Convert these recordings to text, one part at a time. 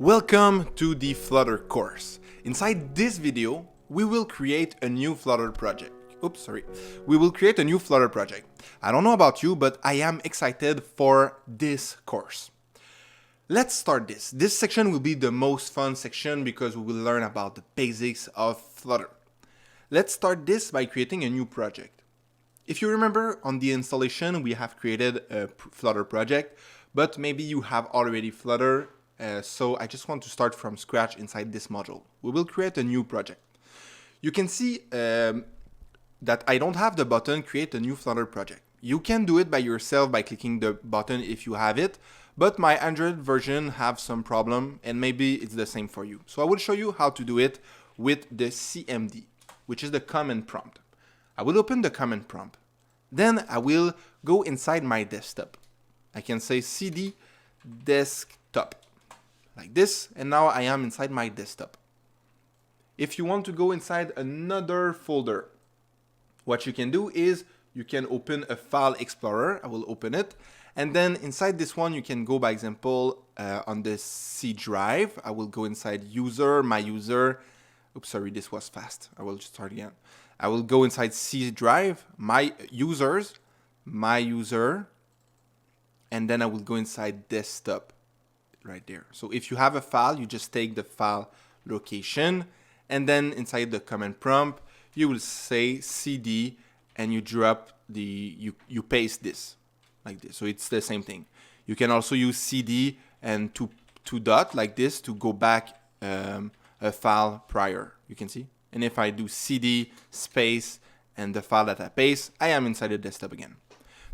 Welcome to the Flutter course. Inside this video, we will create a new Flutter project. We will create a new Flutter project. I don't know about you, but I am excited for this course. Let's start this. This section will be the most fun section because we will learn about the basics of Flutter. Let's start this by creating a new project. If you remember, on the installation, we have created a Flutter project, but maybe you have already Flutter. So I just want to start from scratch inside this module. We will create a new project. You can see that I don't have the button create a new Flutter project. You can do it by yourself by clicking the button if you have it, but my Android version have some problem and maybe it's the same for you. So I will show you how to do it with the CMD, which is the command prompt. I will open the command prompt. Then I will go inside my desktop. I can say cd desktop. Like this, and now I am inside my desktop. If you want to go inside another folder, what you can do is you can open a file explorer. I will open it, and then inside this one you can go, by example, on the C drive. I will go inside user, my user. Oops, sorry, this was fast. I will just start again. I will go inside C drive, my users, my user, and then I will go inside desktop. Right there. So if you have a file, you just take the file location, and then inside the command prompt, you will say cd, and you drop you paste this like this. So it's the same thing. You can also use cd and two dot like this to go back a file prior. You can see. And if I do cd space and the file that I paste, I am inside the desktop again.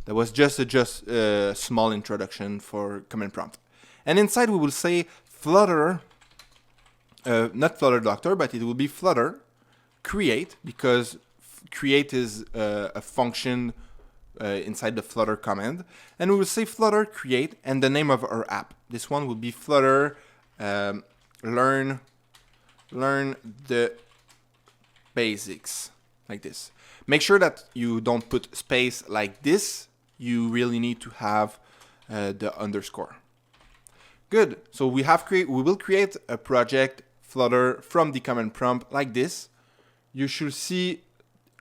That was just a small introduction for command prompt. And inside we will say Flutter, not Flutter Doctor, but it will be Flutter create, because create is a function inside the Flutter command. And we will say Flutter create and the name of our app. This one will be Flutter learn the basics, like this. Make sure that you don't put space like this. You really need to have the underscore. Good. So we will create a project Flutter from the command prompt like this. You should see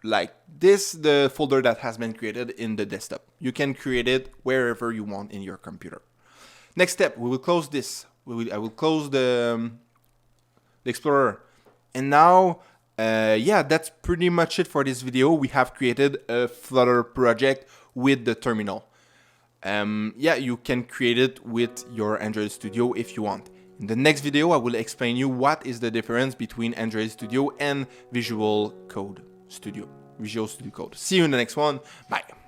like this the folder that has been created in the desktop. You can create it wherever you want in your computer. Next step, we will close this. I will close the Explorer. And now, that's pretty much it for this video. We have created a Flutter project with the terminal. You can create it with your Android Studio if you want. In the next video, I will explain you what is the difference between Android Studio and Visual Studio Code. See you in the next one. Bye.